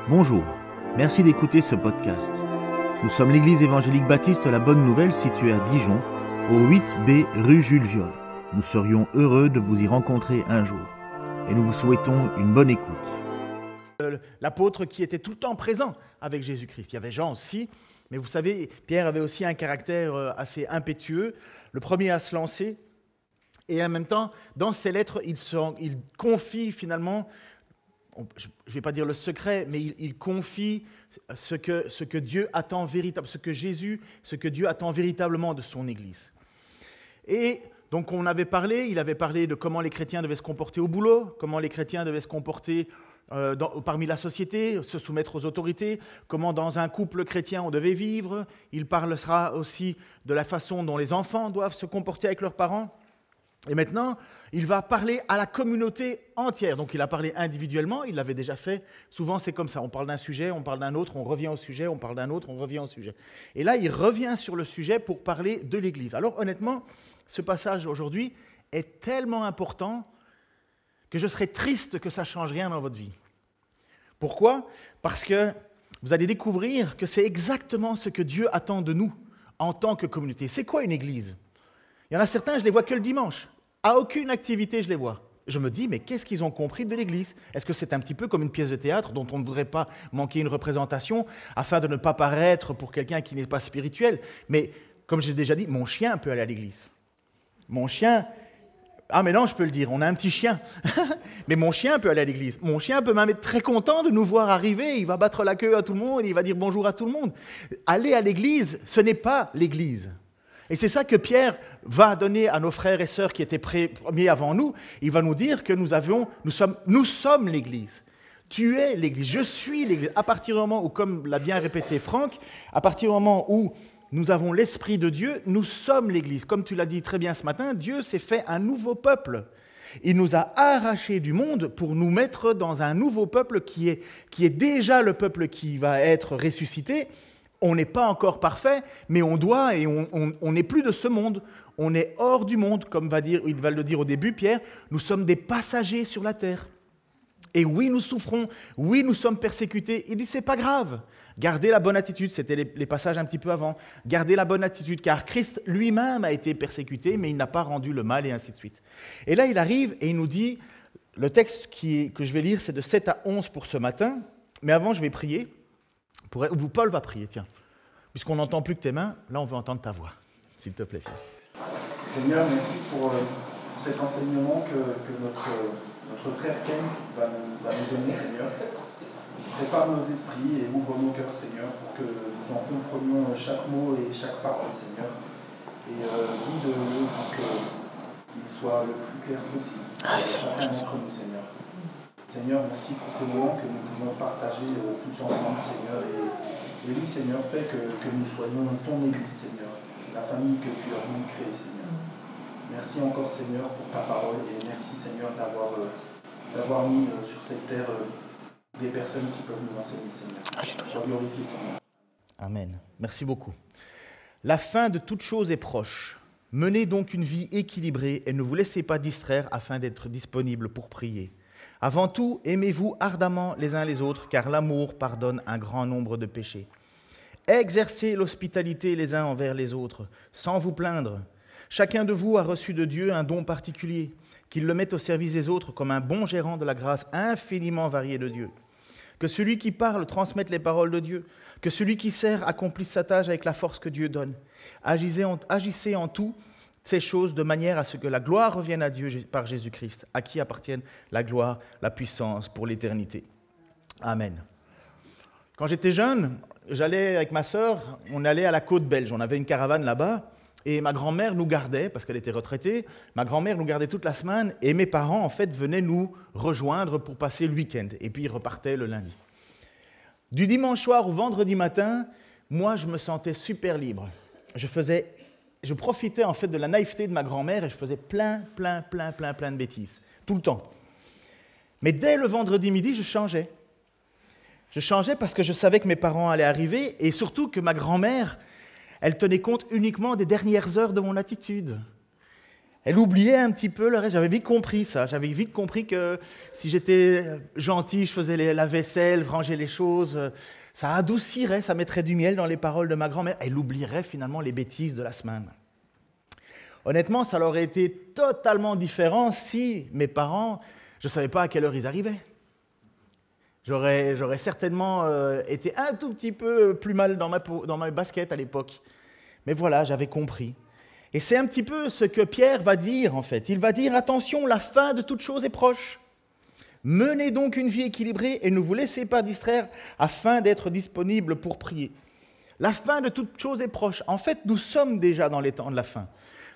Bonjour, merci d'écouter ce podcast. Nous sommes l'église évangélique baptiste La Bonne Nouvelle située à Dijon, au 8B rue Jules Viol. Nous serions heureux de vous y rencontrer un jour et nous vous souhaitons une bonne écoute. L'apôtre qui était tout le temps présent avec Jésus-Christ. Il y avait Jean aussi, mais vous savez, Pierre avait aussi un caractère assez impétueux, le premier à se lancer, et en même temps, dans ses lettres, il confie finalement, je ne vais pas dire le secret, mais il confie ce que Dieu attend véritablement, ce que Dieu attend véritablement de son Église. Et donc il avait parlé de comment les chrétiens devaient se comporter au boulot, comment les chrétiens devaient se comporter parmi la société, se soumettre aux autorités, comment dans un couple chrétien on devait vivre. Il parlera aussi de la façon dont les enfants doivent se comporter avec leurs parents. Et maintenant, il va parler à la communauté entière. Donc il a parlé individuellement, il l'avait déjà fait. Souvent c'est comme ça, on parle d'un sujet, on parle d'un autre, on revient au sujet, on parle d'un autre, on revient au sujet. Et là, il revient sur le sujet pour parler de l'Église. Alors honnêtement, ce passage aujourd'hui est tellement important que je serais triste que ça ne change rien dans votre vie. Pourquoi ? Parce que vous allez découvrir que c'est exactement ce que Dieu attend de nous en tant que communauté. C'est quoi une église ? Il y en a certains, je ne les vois que le dimanche. À aucune activité, je les vois. Je me dis, mais qu'est-ce qu'ils ont compris de l'église ? Est-ce que c'est un petit peu comme une pièce de théâtre dont on ne voudrait pas manquer une représentation afin de ne pas paraître pour quelqu'un qui n'est pas spirituel ? Mais comme j'ai déjà dit, mon chien peut aller à l'église. Mon chien... Ah mais non, je peux le dire, on a un petit chien. Mais mon chien peut aller à l'église. Mon chien peut même être très content de nous voir arriver. Il va battre la queue à tout le monde, il va dire bonjour à tout le monde. Aller à l'église, ce n'est pas l'église. Et c'est ça que Pierre va donner à nos frères et sœurs qui étaient premiers avant nous. Il va nous dire que nous sommes l'église. Tu es l'église, je suis l'église. À partir du moment où, comme l'a bien répété Franck, à partir du moment où nous avons l'Esprit de Dieu, nous sommes l'Église. Comme tu l'as dit très bien ce matin, Dieu s'est fait un nouveau peuple. Il nous a arrachés du monde pour nous mettre dans un nouveau peuple qui est déjà le peuple qui va être ressuscité. On n'est pas encore parfait, mais on doit et on n'est plus de ce monde. On est hors du monde, comme il va le dire au début, Pierre. Nous sommes des passagers sur la terre. Et oui, nous souffrons, oui, nous sommes persécutés. Il dit, c'est pas grave. Gardez la bonne attitude, c'était les passages un petit peu avant. Gardez la bonne attitude, car Christ lui-même a été persécuté, mais il n'a pas rendu le mal, et ainsi de suite. Et là, il arrive et il nous dit, le texte que je vais lire, c'est de 7 à 11 pour ce matin. Mais avant, je vais prier. Paul va prier, tiens. Puisqu'on n'entend plus que tes mains, là, on veut entendre ta voix. S'il te plaît, Pierre. Seigneur, merci pour cet enseignement que notre frère Ken va nous donner, Seigneur. Prépare nos esprits et ouvre nos cœurs, Seigneur, pour que nous en comprenions chaque mot et chaque parole, Seigneur. Et guide-le pour qu'il soit le plus clair possible. Chacun d'entre nous, Seigneur. Seigneur, merci pour ces moments que nous pouvons partager tous ensemble, Seigneur. Et oui, Seigneur, fais que nous soyons ton Église, Seigneur. La famille que tu as voulu créer, Seigneur. Merci encore, Seigneur, pour ta parole. Et merci, Seigneur, d'avoir mis sur cette terre des personnes qui peuvent nous enseigner, Seigneur. Sois glorifié, Seigneur. Amen. Merci beaucoup. La fin de toute chose est proche. Menez donc une vie équilibrée et ne vous laissez pas distraire afin d'être disponible pour prier. Avant tout, aimez-vous ardemment les uns les autres, car l'amour pardonne un grand nombre de péchés. Exercez l'hospitalité les uns envers les autres, sans vous plaindre. Chacun de vous a reçu de Dieu un don particulier, qu'il le mette au service des autres comme un bon gérant de la grâce infiniment variée de Dieu. Que celui qui parle transmette les paroles de Dieu, que celui qui sert accomplisse sa tâche avec la force que Dieu donne. Agissez en tout ces choses de manière à ce que la gloire revienne à Dieu par Jésus-Christ, à qui appartiennent la gloire, la puissance pour l'éternité. Amen. Quand j'étais jeune, j'allais avec ma sœur, on allait à la côte belge, on avait une caravane là-bas, et ma grand-mère nous gardait, parce qu'elle était retraitée, ma grand-mère nous gardait toute la semaine, et mes parents, en fait, venaient nous rejoindre pour passer le week-end, et puis ils repartaient le lundi. Du dimanche soir au vendredi matin, moi, je me sentais super libre. Je profitais, en fait, de la naïveté de ma grand-mère, et je faisais plein de bêtises, tout le temps. Mais dès le vendredi midi, je changeais. Je changeais parce que je savais que mes parents allaient arriver, et surtout que ma grand-mère, elle tenait compte uniquement des dernières heures de mon attitude. Elle oubliait un petit peu le reste. J'avais vite compris ça. J'avais vite compris que si j'étais gentil, je faisais la vaisselle, rangeais les choses, ça adoucirait, ça mettrait du miel dans les paroles de ma grand-mère. Elle oublierait finalement les bêtises de la semaine. Honnêtement, ça aurait été totalement différent si mes parents, je ne savais pas à quelle heure ils arrivaient. J'aurais certainement été un tout petit peu plus mal dans ma basket à l'époque. Mais voilà, j'avais compris. Et c'est un petit peu ce que Pierre va dire, en fait. Il va dire, attention, la fin de toute chose est proche. Menez donc une vie équilibrée et ne vous laissez pas distraire afin d'être disponible pour prier. La fin de toute chose est proche. En fait, nous sommes déjà dans les temps de la fin.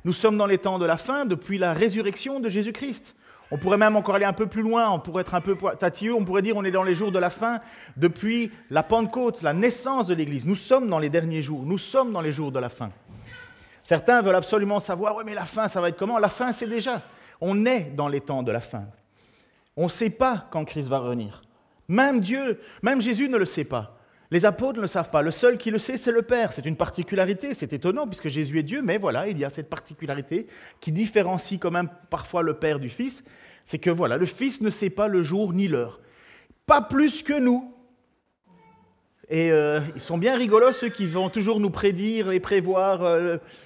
Nous sommes dans les temps de la fin depuis la résurrection de Jésus-Christ. On pourrait même encore aller un peu plus loin, on pourrait être un peu tatilleux, on pourrait dire on est dans les jours de la fin depuis la Pentecôte, la naissance de l'Église. Nous sommes dans les derniers jours, nous sommes dans les jours de la fin. Certains veulent absolument savoir, oui mais la fin ça va être comment? La fin c'est déjà, on est dans les temps de la fin. On ne sait pas quand Christ va revenir. Même Dieu, même Jésus ne le sait pas. Les apôtres ne le savent pas. Le seul qui le sait, c'est le Père. C'est une particularité, c'est étonnant puisque Jésus est Dieu, mais voilà, il y a cette particularité qui différencie quand même parfois le Père du Fils. C'est que voilà, le Fils ne sait pas le jour ni l'heure. Pas plus que nous. Et ils sont bien rigolos, ceux qui vont toujours nous prédire et prévoir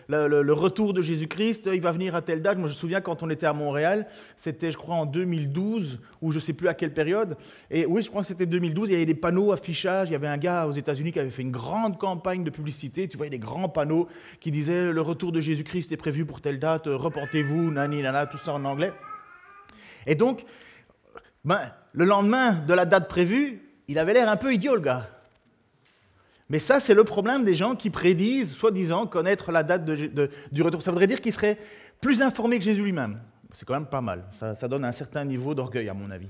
le retour de Jésus-Christ. Il va venir à telle date. Moi, je me souviens quand on était à Montréal, c'était, je crois, en 2012, ou je ne sais plus à quelle période. Et oui, je crois que c'était 2012, il y avait des panneaux affichage. Il y avait un gars aux États-Unis qui avait fait une grande campagne de publicité. Tu voyais des grands panneaux qui disaient « Le retour de Jésus-Christ est prévu pour telle date, reportez-vous, nani, nana », tout ça en anglais. Et donc, le lendemain de la date prévue, il avait l'air un peu idiot, le gars. Mais ça, c'est le problème des gens qui prédisent, soi-disant, connaître la date du retour. Ça voudrait dire qu'ils seraient plus informés que Jésus lui-même. C'est quand même pas mal. Ça donne un certain niveau d'orgueil, à mon avis.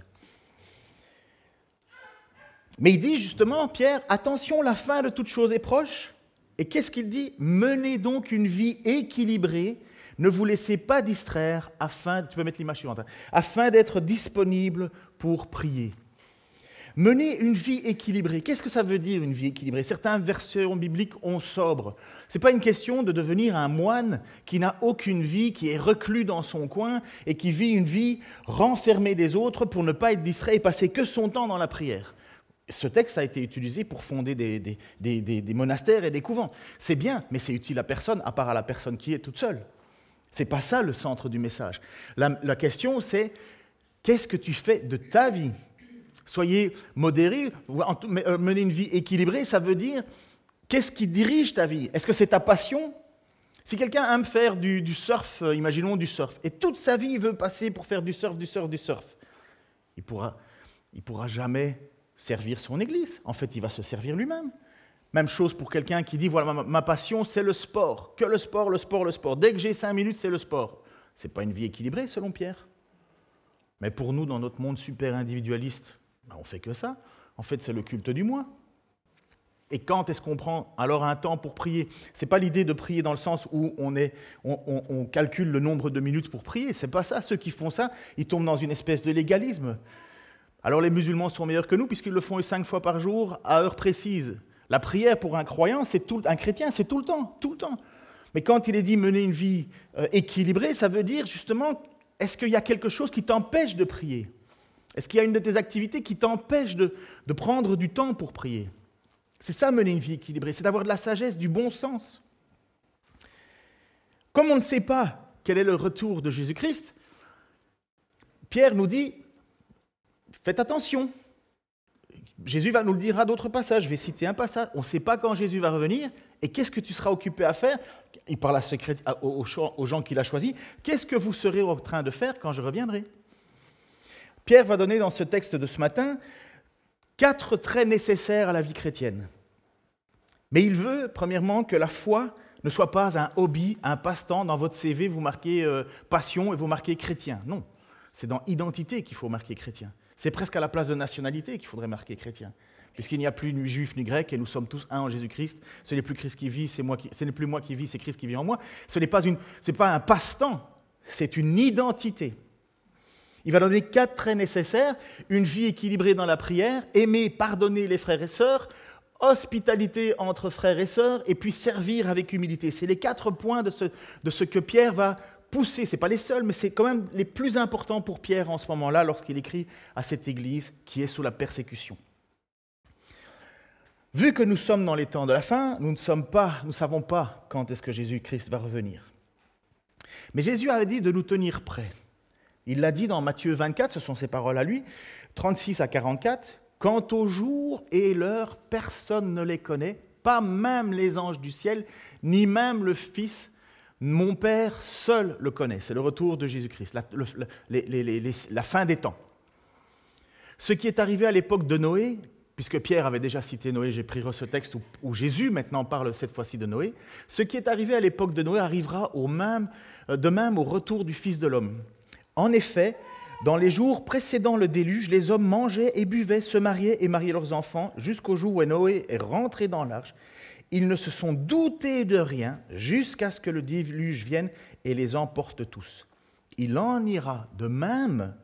Mais il dit justement, Pierre, attention, la fin de toute chose est proche. Et qu'est-ce qu'il dit? Menez donc une vie équilibrée, ne vous laissez pas distraire, tu peux mettre l'image suivante, afin d'être disponible pour prier. Mener une vie équilibrée. Qu'est-ce que ça veut dire, une vie équilibrée? Certaines versions bibliques ont sobre. Ce n'est pas une question de devenir un moine qui n'a aucune vie, qui est reclus dans son coin et qui vit une vie renfermée des autres pour ne pas être distrait et passer que son temps dans la prière. Ce texte a été utilisé pour fonder des monastères et des couvents. C'est bien, mais c'est utile à personne, à part à la personne qui est toute seule. Ce n'est pas ça le centre du message. La question, c'est qu'est-ce que tu fais de ta vie? Soyez modérés, mener une vie équilibrée, ça veut dire qu'est-ce qui dirige ta vie? Est-ce que c'est ta passion? Si quelqu'un aime faire du surf, imaginons du surf, et toute sa vie il veut passer pour faire du surf, il pourra jamais servir son église. En fait, il va se servir lui-même. Même chose pour quelqu'un qui dit, voilà, ma passion c'est le sport, que le sport. Dès que j'ai 5 minutes, c'est le sport. Ce n'est pas une vie équilibrée selon Pierre. Mais pour nous, dans notre monde super individualiste, on ne fait que ça. En fait, c'est le culte du moi. Et quand est-ce qu'on prend alors un temps pour prier? Ce n'est pas l'idée de prier dans le sens où on calcule le nombre de minutes pour prier. Ce n'est pas ça. Ceux qui font ça, ils tombent dans une espèce de légalisme. Alors les musulmans sont meilleurs que nous puisqu'ils le font 5 fois par jour à heure précise. La prière pour un croyant, un chrétien, c'est tout le temps. Mais quand il est dit mener une vie équilibrée, ça veut dire justement, est-ce qu'il y a quelque chose qui t'empêche de prier? Est-ce qu'il y a une de tes activités qui t'empêche de prendre du temps pour prier? C'est ça, mener une vie équilibrée, c'est d'avoir de la sagesse, du bon sens. Comme on ne sait pas quel est le retour de Jésus-Christ, Pierre nous dit, faites attention. Jésus va nous le dire à d'autres passages, je vais citer un passage, on ne sait pas quand Jésus va revenir, et qu'est-ce que tu seras occupé à faire? Il parle aux gens qu'il a choisis, qu'est-ce que vous serez en train de faire quand je reviendrai? Pierre va donner dans ce texte de ce matin 4 traits nécessaires à la vie chrétienne. Mais il veut, premièrement, que la foi ne soit pas un hobby, un passe-temps. Dans votre CV, vous marquez passion et vous marquez chrétien. Non, c'est dans identité qu'il faut marquer chrétien. C'est presque à la place de nationalité qu'il faudrait marquer chrétien. Puisqu'il n'y a plus ni juif ni grec et nous sommes tous un en Jésus-Christ. Ce n'est plus Christ qui vit, ce n'est plus moi qui vis, c'est Christ qui vit en moi. Ce n'est pas un passe-temps, c'est une identité. Il va donner 4 traits nécessaires, une vie équilibrée dans la prière, aimer, pardonner les frères et sœurs, hospitalité entre frères et sœurs, et puis servir avec humilité. C'est les 4 points de ce que Pierre va poussés, ce n'est pas les seuls, mais c'est quand même les plus importants pour Pierre en ce moment-là, lorsqu'il écrit à cette Église qui est sous la persécution. Vu que nous sommes dans les temps de la fin, nous ne savons pas quand est-ce que Jésus-Christ va revenir. Mais Jésus avait dit de nous tenir prêts. Il l'a dit dans Matthieu 24, ce sont ses paroles à lui, 36 à 44. « Quant au jour et l'heure, personne ne les connaît, pas même les anges du ciel, ni même le Fils. Mon Père seul le connaît. » C'est le retour de Jésus-Christ, la fin des temps. Ce qui est arrivé à l'époque de Noé, puisque Pierre avait déjà cité Noé, j'ai pris ce texte où Jésus maintenant parle cette fois-ci de Noé, ce qui est arrivé à l'époque de Noé arrivera de même au retour du Fils de l'homme. En effet, dans les jours précédant le déluge, les hommes mangeaient et buvaient, se mariaient et mariaient leurs enfants, jusqu'au jour où Noé est rentré dans l'arche. Ils ne se sont doutés de rien jusqu'à ce que le déluge vienne et les emporte tous. Il en ira de même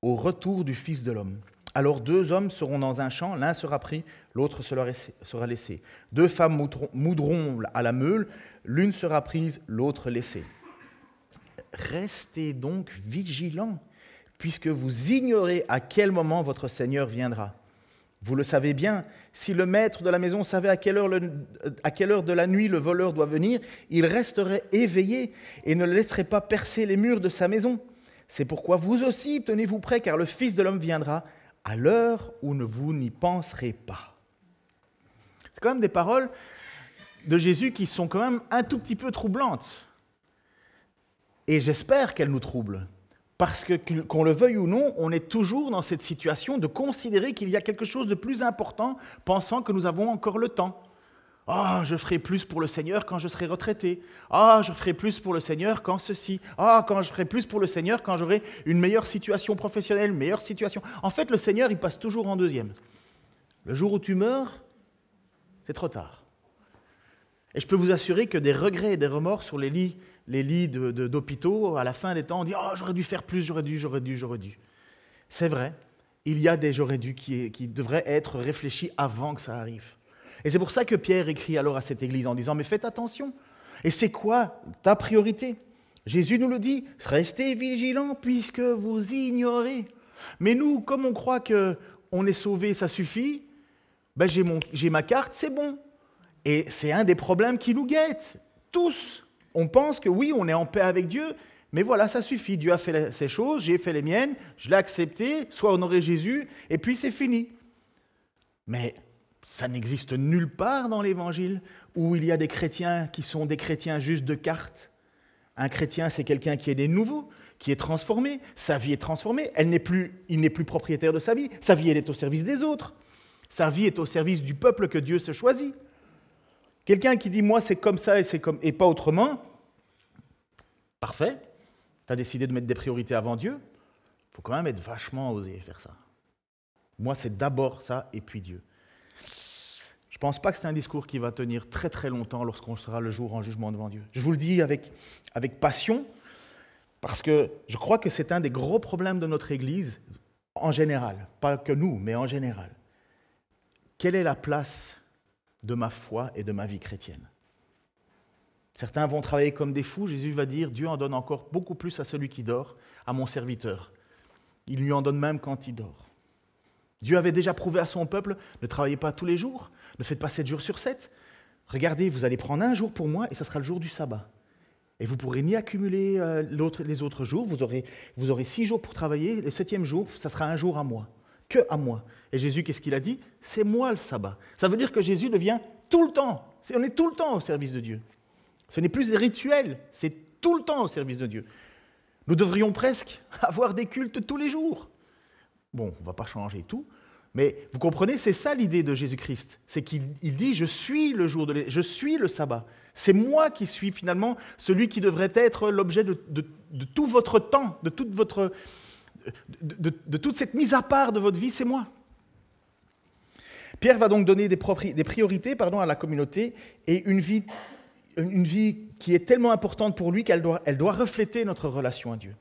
au retour du Fils de l'homme. Alors 2 hommes seront dans un champ, l'un sera pris, l'autre sera laissé. 2 femmes moudront à la meule, l'une sera prise, l'autre laissée. Restez donc vigilants, puisque vous ignorez à quel moment votre Seigneur viendra. Vous le savez bien, si le maître de la maison savait à quelle heure de la nuit le voleur doit venir, il resterait éveillé et ne laisserait pas percer les murs de sa maison. C'est pourquoi vous aussi tenez-vous prêts, car le Fils de l'homme viendra à l'heure où vous n'y penserez pas. C'est quand même des paroles de Jésus qui sont quand même un tout petit peu troublantes. Et j'espère qu'elles nous troublent. Parce que, qu'on le veuille ou non, on est toujours dans cette situation de considérer qu'il y a quelque chose de plus important, pensant que nous avons encore le temps. « Ah, je ferai plus pour le Seigneur quand je serai retraité. Ah, je ferai plus pour le Seigneur quand ceci. Ah, quand je ferai plus pour le Seigneur quand j'aurai une meilleure situation professionnelle, une meilleure situation. » En fait, le Seigneur, il passe toujours en deuxième. Le jour où tu meurs, c'est trop tard. Et je peux vous assurer que des regrets et des remords sur les lits d'hôpitaux, à la fin des temps, on dit « Oh, j'aurais dû faire plus, j'aurais dû. » C'est vrai, il y a des « j'aurais dû » qui devraient être réfléchis avant que ça arrive. Et c'est pour ça que Pierre écrit alors à cette église en disant « Mais faites attention. » Et c'est quoi ta priorité? Jésus nous le dit « Restez vigilants puisque vous ignorez. » Mais nous, comme on croit qu'on est sauvé, ça suffit, ben j'ai ma carte, c'est bon. Et c'est un des problèmes qui nous guettent, tous. On pense que oui, on est en paix avec Dieu, mais voilà, ça suffit. Dieu a fait ses choses, j'ai fait les miennes, je l'ai accepté, soit honoré Jésus, et puis c'est fini. Mais ça n'existe nulle part dans l'Évangile où il y a des chrétiens qui sont des chrétiens juste de carte. Un chrétien, c'est quelqu'un qui est né de nouveau, qui est transformé, sa vie est transformée, il n'est plus propriétaire de sa vie elle est au service des autres, sa vie est au service du peuple que Dieu se choisit. Quelqu'un qui dit « moi c'est comme ça et pas autrement », parfait, tu as décidé de mettre des priorités avant Dieu, il faut quand même être vachement osé faire ça. Moi c'est d'abord ça et puis Dieu. Je ne pense pas que c'est un discours qui va tenir très très longtemps lorsqu'on sera le jour en jugement devant Dieu. Je vous le dis avec passion, parce que je crois que c'est un des gros problèmes de notre Église, en général, pas que nous, mais en général. Quelle est la place de ma foi et de ma vie chrétienne? Certains vont travailler comme des fous. Jésus va dire, Dieu en donne encore beaucoup plus à celui qui dort, à mon serviteur. Il lui en donne même quand il dort. Dieu avait déjà prouvé à son peuple, ne travaillez pas tous les jours, ne faites pas 7 jours sur 7. Regardez, vous allez prendre un jour pour moi et ça sera le jour du sabbat. Et vous ne pourrez ni accumuler les autres jours, vous aurez 6 jours pour travailler, le 7e jour, ça sera un jour à moi, que à moi. Et Jésus, qu'est-ce qu'il a dit? C'est moi le sabbat. Ça veut dire que Jésus devient tout le temps, on est tout le temps au service de Dieu. Ce n'est plus des rituels, c'est tout le temps au service de Dieu. Nous devrions presque avoir des cultes tous les jours. Bon, on ne va pas changer tout, mais vous comprenez, c'est ça l'idée de Jésus-Christ. C'est qu'il dit, je suis le sabbat. C'est moi qui suis finalement celui qui devrait être l'objet de tout votre temps, de toute cette mise à part de votre vie, c'est moi. Pierre va donc donner des priorités à la communauté et une vie qui est tellement importante pour lui qu'elle doit refléter notre relation à Dieu.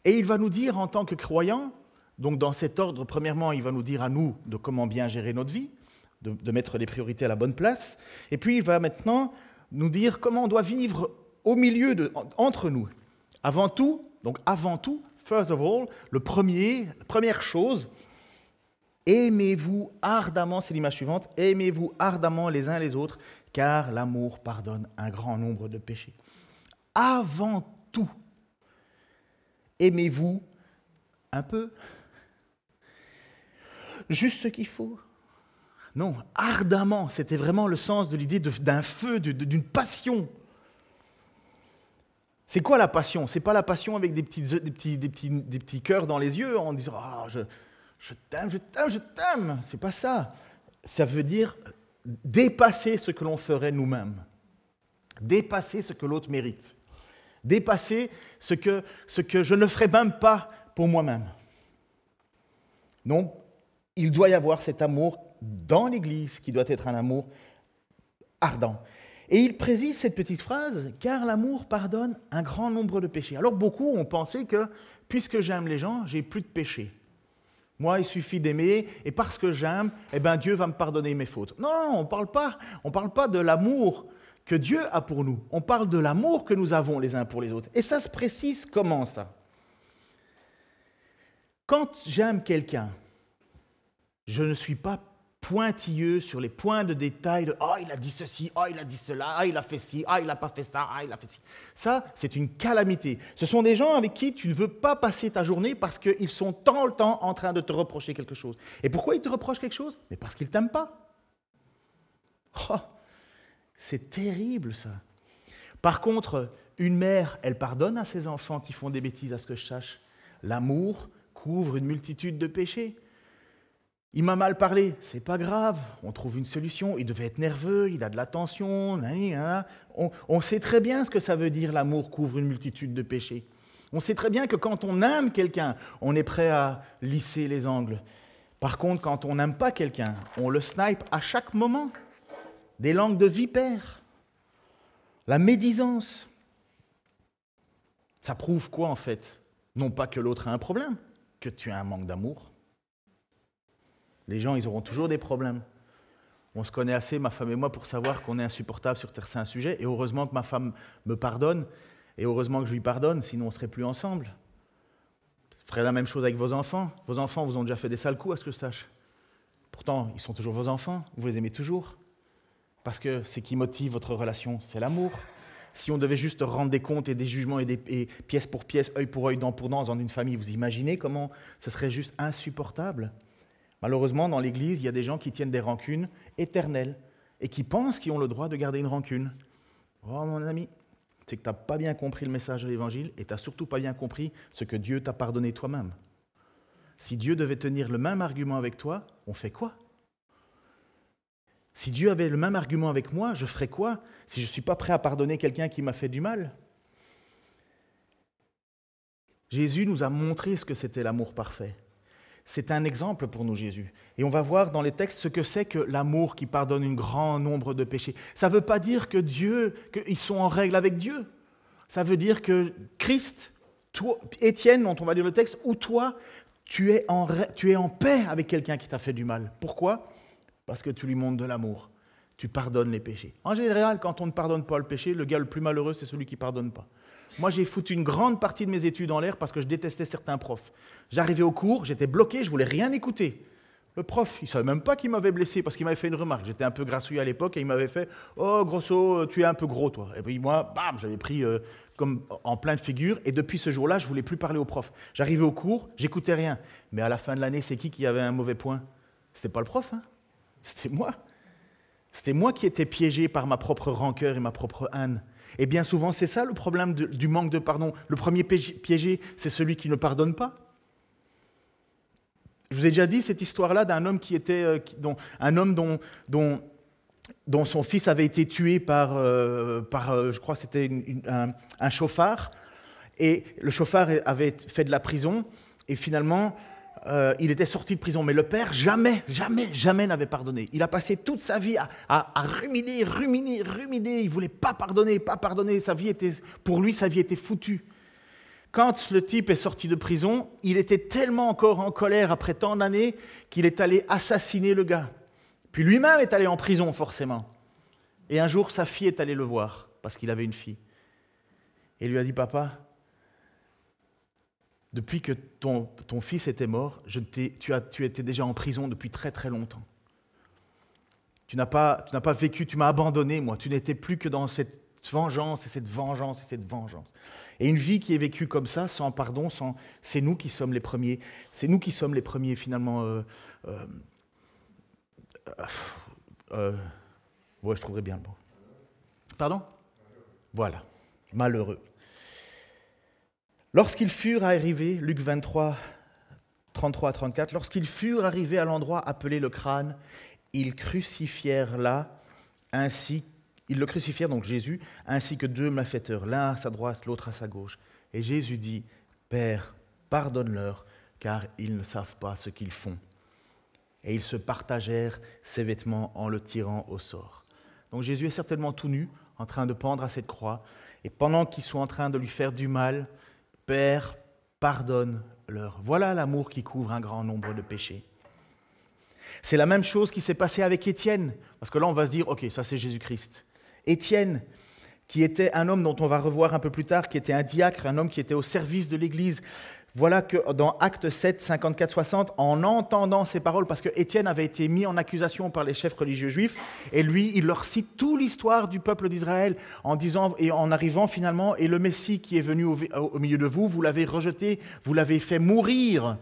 Et il va nous dire en tant que croyants, donc dans cet ordre, premièrement, il va nous dire à nous de comment bien gérer notre vie, de mettre les priorités à la bonne place, et puis il va maintenant nous dire comment on doit vivre au milieu entre nous. Avant tout, first of all, première chose, aimez-vous ardemment, c'est l'image suivante, aimez-vous ardemment les uns les autres, car l'amour pardonne un grand nombre de péchés. Avant tout, aimez-vous un peu, juste ce qu'il faut. Non, ardemment, c'était vraiment le sens de l'idée d'un feu, d'une passion. C'est quoi la passion? C'est pas la passion avec des petits cœurs dans les yeux en disant « Ah, je t'aime, je t'aime, je t'aime ». C'est pas ça. Ça veut dire dépasser ce que l'on ferait nous-mêmes. Dépasser ce que l'autre mérite. Dépasser ce que je ne ferais même pas pour moi-même. Donc, il doit y avoir cet amour dans l'Église qui doit être un amour ardent. Et il précise cette petite phrase, « Car l'amour pardonne un grand nombre de péchés ». Alors beaucoup ont pensé que, puisque j'aime les gens, j'ai plus de péchés. Moi, il suffit d'aimer, et parce que j'aime, Dieu va me pardonner mes fautes. Non, on ne parle pas de l'amour que Dieu a pour nous. On parle de l'amour que nous avons les uns pour les autres. Et ça se précise comment ça? Quand j'aime quelqu'un, je ne suis pas pointilleux sur les points de détail de « Ah, il a dit ceci, ah, il a dit cela, ah, il a fait ci, ah, il n'a pas fait ça, ah, il a fait ci ». Ça, c'est une calamité. Ce sont des gens avec qui tu ne veux pas passer ta journée parce qu'ils sont tout le temps en train de te reprocher quelque chose. Et pourquoi ils te reprochent quelque chose? Mais parce qu'ils ne t'aiment pas. Oh, c'est terrible, ça. Par contre, une mère, elle pardonne à ses enfants qui font des bêtises, à ce que je sache. L'amour couvre une multitude de péchés. Il m'a mal parlé, c'est pas grave, on trouve une solution, il devait être nerveux, il a de la tension, on sait très bien ce que ça veut dire l'amour couvre une multitude de péchés. On sait très bien que quand on aime quelqu'un, on est prêt à lisser les angles. Par contre, quand on n'aime pas quelqu'un, on le snipe à chaque moment. Des langues de vipère, la médisance. Ça prouve quoi en fait? Non pas que l'autre a un problème, que tu as un manque d'amour. Les gens, ils auront toujours des problèmes. On se connaît assez, ma femme et moi, pour savoir qu'on est insupportable sur certains sujets. Et heureusement que ma femme me pardonne, et heureusement que je lui pardonne, sinon on ne serait plus ensemble. Vous ferez la même chose avec vos enfants. Vos enfants vous ont déjà fait des sales coups, à ce que je sache. Pourtant, ils sont toujours vos enfants, vous les aimez toujours. Parce que ce qui motive votre relation, c'est l'amour. Si on devait juste rendre des comptes et des jugements et pièce pour pièce, œil pour œil, dent pour dent dans une famille, vous imaginez comment ce serait juste insupportable? Malheureusement, dans l'Église, il y a des gens qui tiennent des rancunes éternelles et qui pensent qu'ils ont le droit de garder une rancune. Oh mon ami, c'est que tu n'as pas bien compris le message de l'Évangile et tu n'as surtout pas bien compris ce que Dieu t'a pardonné toi-même. Si Dieu devait tenir le même argument avec toi, on fait quoi? Si Dieu avait le même argument avec moi, je ferais quoi si je ne suis pas prêt à pardonner quelqu'un qui m'a fait du mal? Jésus nous a montré ce que c'était l'amour parfait. C'est un exemple pour nous, Jésus. Et on va voir dans les textes ce que c'est que l'amour qui pardonne un grand nombre de péchés. Ça ne veut pas dire qu'ils sont en règle avec Dieu. Ça veut dire que Christ, toi, Étienne, dont on va lire le texte, ou toi, tu es en paix avec quelqu'un qui t'a fait du mal. Pourquoi? Parce que tu lui montres de l'amour. Tu pardonnes les péchés. En général, quand on ne pardonne pas le péché, le gars le plus malheureux, c'est celui qui ne pardonne pas. Moi, j'ai foutu une grande partie de mes études en l'air parce que je détestais certains profs. J'arrivais au cours, j'étais bloqué, je ne voulais rien écouter. Le prof, il ne savait même pas qu'il m'avait blessé parce qu'il m'avait fait une remarque. J'étais un peu grassouillé à l'époque et il m'avait fait « Oh, grosso, tu es un peu gros, toi ». Et puis moi, bam, j'avais pris comme en pleine figure. Et depuis ce jour-là, je ne voulais plus parler au prof. J'arrivais au cours, j'écoutais rien. Mais à la fin de l'année, c'est qui avait un mauvais point? C'était pas le prof, hein? C'était moi. C'était moi qui étais piégé par ma propre rancœur et ma propre haine. Et bien souvent, c'est ça le problème du manque de pardon. Le premier piégé, c'est celui qui ne pardonne pas. Je vous ai déjà dit cette histoire-là d'un homme dont son fils avait été tué par je crois que c'était un chauffard. Et le chauffard avait fait de la prison. Et finalement, il était sorti de prison. Mais le père, jamais n'avait pardonné. Il a passé toute sa vie à ruminer. Il ne voulait pas pardonner. Pour lui, sa vie était foutue. Quand le type est sorti de prison, il était tellement encore en colère après tant d'années qu'il est allé assassiner le gars. Puis lui-même est allé en prison, forcément. Et un jour, sa fille est allée le voir, parce qu'il avait une fille. Et il lui a dit « Papa, depuis que ton fils était mort, tu étais déjà en prison depuis très très longtemps. Tu n'as pas vécu, tu m'as abandonné, moi. Tu n'étais plus que dans cette vengeance et cette vengeance et cette vengeance. Et une vie qui est vécue comme ça, sans pardon, c'est nous qui sommes les premiers. C'est nous qui sommes les premiers, finalement. Ouais, je trouverai bien le mot. Pardon ? Voilà, malheureux. Lorsqu'ils furent arrivés, Luc 23, 33 à 34, lorsqu'ils furent arrivés à l'endroit appelé le crâne, ils crucifièrent ils le crucifièrent, donc Jésus, ainsi que 2 malfaiteurs, l'un à sa droite, l'autre à sa gauche. Et Jésus dit, « Père, pardonne-leur, car ils ne savent pas ce qu'ils font. » Et ils se partagèrent ses vêtements en le tirant au sort. Donc Jésus est certainement tout nu, en train de pendre à cette croix, et pendant qu'ils sont en train de lui faire du mal, « Père, pardonne-leur. » Voilà l'amour qui couvre un grand nombre de péchés. C'est la même chose qui s'est passée avec Étienne, parce que là on va se dire, ok, ça c'est Jésus-Christ. Étienne, qui était un homme dont on va revoir un peu plus tard, qui était un diacre, un homme qui était au service de l'Église. Voilà que dans Actes 7, 54-60, en entendant ces paroles, parce que Étienne avait été mis en accusation par les chefs religieux juifs, et lui, il leur cite toute l'histoire du peuple d'Israël, en disant, et en arrivant finalement, et le Messie qui est venu au milieu de vous, vous l'avez rejeté, vous l'avez fait mourir.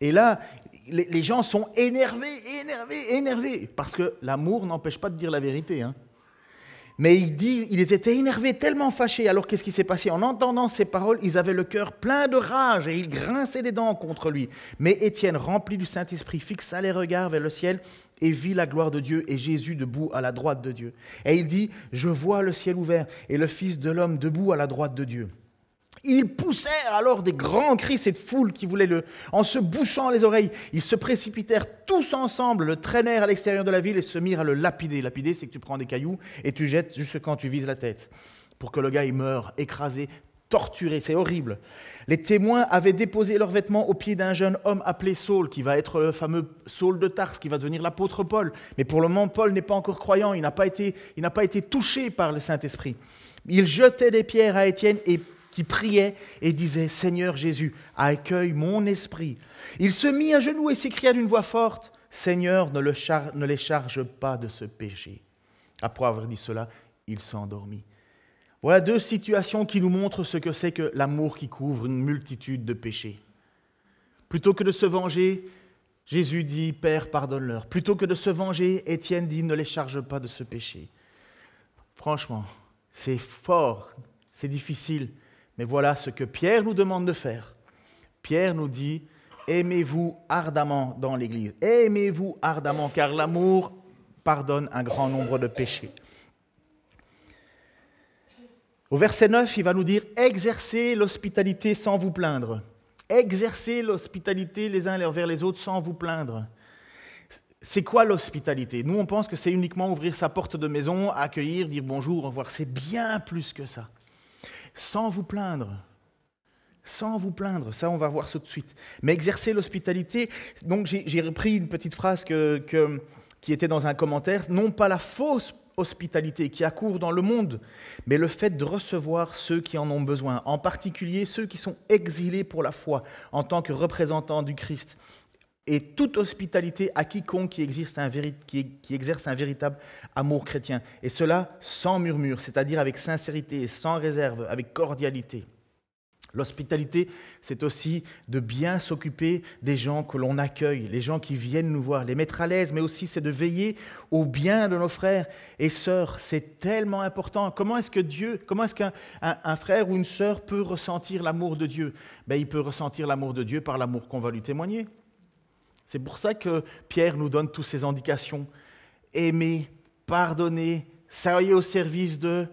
Et là, les gens sont énervés, parce que l'amour n'empêche pas de dire la vérité, hein. Mais ils étaient énervés, tellement fâchés. Alors qu'est-ce qui s'est passé ? En entendant ces paroles, ils avaient le cœur plein de rage et ils grinçaient des dents contre lui. Mais Étienne, rempli du Saint-Esprit, fixa les regards vers le ciel et vit la gloire de Dieu et Jésus debout à la droite de Dieu. Et il dit, « Je vois le ciel ouvert et le Fils de l'homme debout à la droite de Dieu. » Ils poussèrent alors des grands cris, cette foule qui voulait en se bouchant les oreilles. Ils se précipitèrent tous ensemble, le traînèrent à l'extérieur de la ville et se mirent à le lapider. Lapider, c'est que tu prends des cailloux et tu jettes jusque quand tu vises la tête, pour que le gars il meure, écrasé, torturé, c'est horrible. Les témoins avaient déposé leurs vêtements aux pieds d'un jeune homme appelé Saul, qui va être le fameux Saul de Tarse, qui va devenir l'apôtre Paul. Mais pour le moment, Paul n'est pas encore croyant, il n'a pas été touché par le Saint-Esprit. Il jetait des pierres à Étienne qui priait et disait « Seigneur Jésus, accueille mon esprit. » Il se mit à genoux et s'écria d'une voix forte « Seigneur, ne les charge pas de ce péché. » Après avoir dit cela, il s'endormit. Voilà 2 situations qui nous montrent ce que c'est que l'amour qui couvre une multitude de péchés. Plutôt que de se venger, Jésus dit « Père, pardonne-leur. » Plutôt que de se venger, Étienne dit « Ne les charge pas de ce péché. » Franchement, c'est fort, c'est difficile. Mais voilà ce que Pierre nous demande de faire. Pierre nous dit, aimez-vous ardemment dans l'Église. Aimez-vous ardemment, car l'amour pardonne un grand nombre de péchés. Au verset 9, il va nous dire, exercez l'hospitalité sans vous plaindre. Exercez l'hospitalité les uns vers les autres sans vous plaindre. C'est quoi l'hospitalité ? Nous, on pense que c'est uniquement ouvrir sa porte de maison, accueillir, dire bonjour, au revoir. C'est bien plus que ça. Sans vous plaindre, ça on va voir ça tout de suite. Mais exercer l'hospitalité, donc j'ai repris une petite phrase qui était dans un commentaire, non pas la fausse hospitalité qui accourt dans le monde, mais le fait de recevoir ceux qui en ont besoin, en particulier ceux qui sont exilés pour la foi en tant que représentants du Christ. Et toute hospitalité à quiconque qui exerce un véritable amour chrétien. Et cela sans murmure, c'est-à-dire avec sincérité, sans réserve, avec cordialité. L'hospitalité, c'est aussi de bien s'occuper des gens que l'on accueille, les gens qui viennent nous voir, les mettre à l'aise, mais aussi c'est de veiller au bien de nos frères et sœurs. C'est tellement important. Comment est-ce qu'un frère ou une sœur peut ressentir l'amour de Dieu ? Il peut ressentir l'amour de Dieu par l'amour qu'on va lui témoigner. C'est pour ça que Pierre nous donne toutes ces indications. Aimer, pardonner, soyez au service de...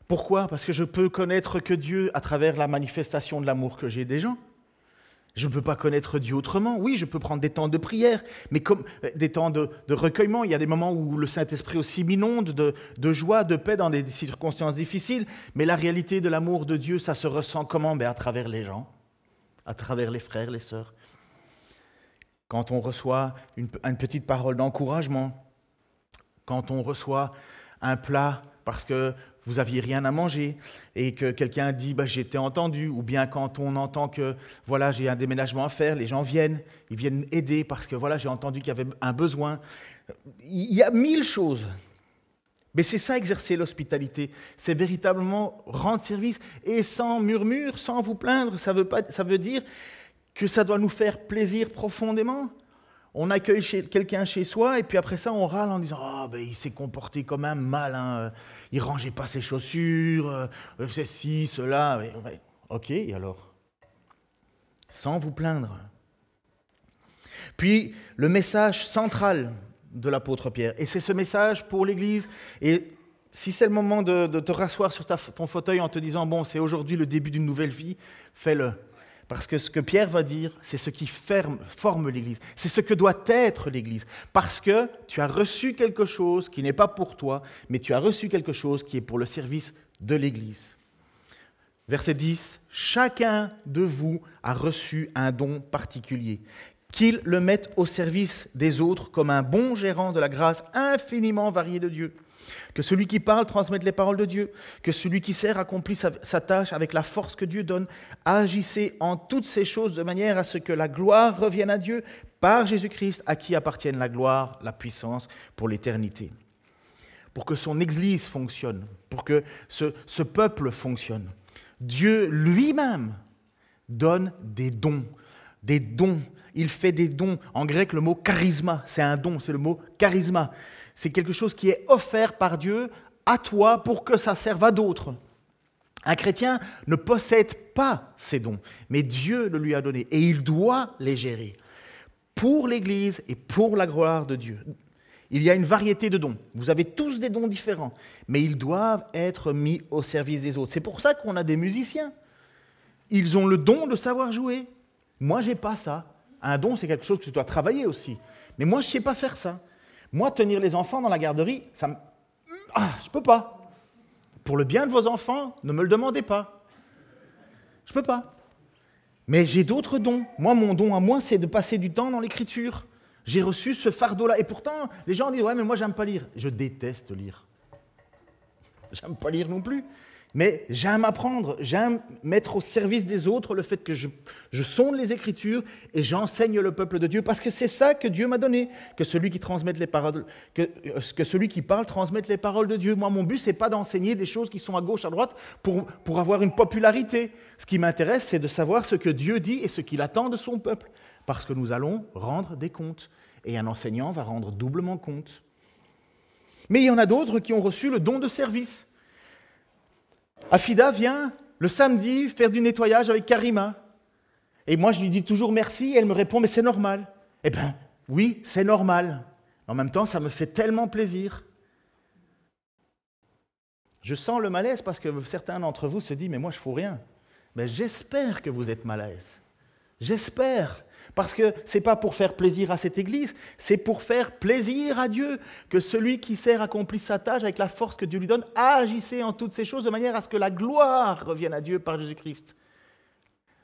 Pourquoi ? Parce que je peux connaître que Dieu à travers la manifestation de l'amour que j'ai des gens. Je ne peux pas connaître Dieu autrement. Oui, je peux prendre des temps de prière, mais comme des temps de recueillement. Il y a des moments où le Saint-Esprit aussi m'inonde de joie, de paix dans des circonstances difficiles. Mais la réalité de l'amour de Dieu, ça se ressent comment ? À travers les gens, à travers les frères, les sœurs. Quand on reçoit une petite parole d'encouragement, quand on reçoit un plat, parce que vous n'aviez rien à manger et que quelqu'un dit j'étais entendu, ou bien quand on entend que voilà, j'ai un déménagement à faire, les gens viennent, ils viennent aider parce que voilà, j'ai entendu qu'il y avait un besoin. Il y a 1000 choses. Mais c'est ça, exercer l'hospitalité, c'est véritablement rendre service et sans murmure, sans vous plaindre. Ça veut dire que ça doit nous faire plaisir profondément. On accueille quelqu'un chez soi et puis après ça, on râle en disant « Oh, il s'est comporté comme un malin, il ne rangeait pas ses chaussures, c'est ci, cela. » Ouais. Ok, et alors? Sans vous plaindre. Puis, le message central de l'apôtre Pierre. Et c'est ce message pour l'Église. Et si c'est le moment de te rasseoir sur ton fauteuil en te disant « Bon, c'est aujourd'hui le début d'une nouvelle vie », fais-le. Parce que ce que Pierre va dire, c'est ce qui forme l'Église. C'est ce que doit être l'Église. Parce que tu as reçu quelque chose qui n'est pas pour toi, mais tu as reçu quelque chose qui est pour le service de l'Église. Verset 10. « Chacun de vous a reçu un don particulier. Qu'il le mette au service des autres comme un bon gérant de la grâce infiniment variée de Dieu. Que celui qui parle transmette les paroles de Dieu. Que celui qui sert accomplisse sa tâche avec la force que Dieu donne. Agissez en toutes ces choses de manière à ce que la gloire revienne à Dieu par Jésus-Christ, à qui appartiennent la gloire, la puissance pour l'éternité. » Pour que son Église fonctionne, pour que ce peuple fonctionne, Dieu lui-même donne des dons. Des dons. Il fait des dons. En grec, le mot charisma, c'est un don, c'est le mot charisma. C'est quelque chose qui est offert par Dieu à toi pour que ça serve à d'autres. Un chrétien ne possède pas ces dons, mais Dieu le lui a donné et il doit les gérer pour l'Église et pour la gloire de Dieu. Il y a une variété de dons. Vous avez tous des dons différents, mais ils doivent être mis au service des autres. C'est pour ça qu'on a des musiciens. Ils ont le don de savoir jouer. Moi, je n'ai pas ça. Un don, c'est quelque chose que tu dois travailler aussi. Mais moi, je ne sais pas faire ça. Moi, tenir les enfants dans la garderie, je ne peux pas. Pour le bien de vos enfants, ne me le demandez pas. Je ne peux pas. Mais j'ai d'autres dons. Moi, mon don à moi, c'est de passer du temps dans l'écriture. J'ai reçu ce fardeau-là. Et pourtant, les gens disent « Ouais, mais moi, j'aime pas lire. » Je déteste lire. J'aime pas lire non plus. Mais j'aime apprendre, j'aime mettre au service des autres le fait que je sonde les Écritures et j'enseigne le peuple de Dieu, parce que c'est ça que Dieu m'a donné, que celui qui transmette les paroles, que celui qui parle transmette les paroles de Dieu. Moi, mon but, c'est pas d'enseigner des choses qui sont à gauche, à droite, pour avoir une popularité. Ce qui m'intéresse, c'est de savoir ce que Dieu dit et ce qu'il attend de son peuple, parce que nous allons rendre des comptes, et un enseignant va rendre doublement compte. Mais il y en a d'autres qui ont reçu le don de service. Afida vient le samedi faire du nettoyage avec Karima. Et moi, je lui dis toujours merci, et elle me répond « mais c'est normal ». Eh bien, oui, c'est normal. En même temps, ça me fait tellement plaisir. Je sens le malaise parce que certains d'entre vous se disent « mais moi, je ne fous rien ». Mais j'espère que vous êtes mal à l'aise. J'espère. Parce que ce n'est pas pour faire plaisir à cette Église, c'est pour faire plaisir à Dieu, que celui qui sert accomplisse sa tâche avec la force que Dieu lui donne, agissez en toutes ces choses de manière à ce que la gloire revienne à Dieu par Jésus-Christ.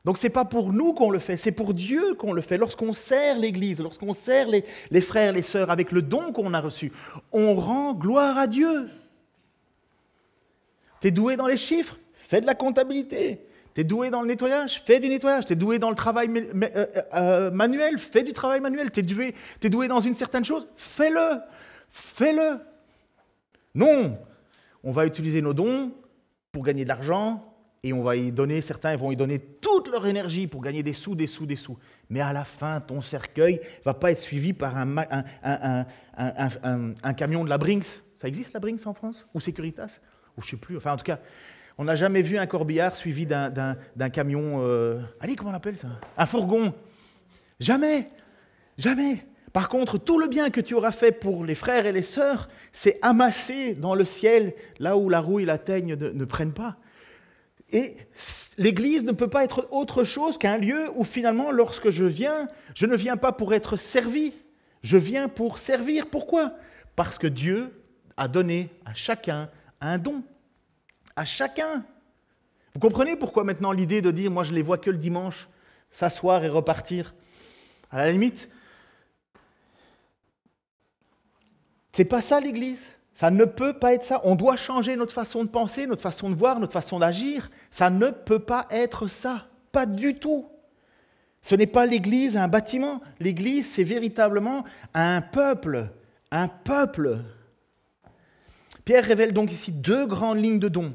Donc ce n'est pas pour nous qu'on le fait, c'est pour Dieu qu'on le fait. Lorsqu'on sert l'Église, lorsqu'on sert les frères, les sœurs avec le don qu'on a reçu, on rend gloire à Dieu. Tu es doué dans les chiffres, fais de la comptabilité. Tu es doué dans le nettoyage, fais du nettoyage. Tu es doué dans le travail manuel, fais du travail manuel. Tu es doué dans une certaine chose, fais-le. Fais-le. Non, on va utiliser nos dons pour gagner de l'argent et on va y donner, certains vont y donner toute leur énergie pour gagner des sous. Mais à la fin, ton cercueil ne va pas être suivi par un camion de la Brinks. Ça existe la Brinks en France? Ou Securitas? Ou je ne sais plus. Enfin, en tout cas... On n'a jamais vu un corbillard suivi d'un camion... Allez, comment on appelle ça? Un fourgon. Jamais. Jamais. Par contre, tout le bien que tu auras fait pour les frères et les sœurs, c'est amassé dans le ciel, là où la rouille et la teigne ne prennent pas. Et l'Église ne peut pas être autre chose qu'un lieu où finalement, lorsque je viens, je ne viens pas pour être servi. Je viens pour servir. Pourquoi? Parce que Dieu a donné à chacun un don. À chacun. Vous comprenez pourquoi maintenant l'idée de dire « moi je les vois que le dimanche, s'asseoir et repartir ». À la limite, c'est pas ça l'Église. Ça ne peut pas être ça. On doit changer notre façon de penser, notre façon de voir, notre façon d'agir. Ça ne peut pas être ça. Pas du tout. Ce n'est pas l'Église, un bâtiment. L'Église, c'est véritablement un peuple. Un peuple. Pierre révèle donc ici 2 grandes lignes de dons.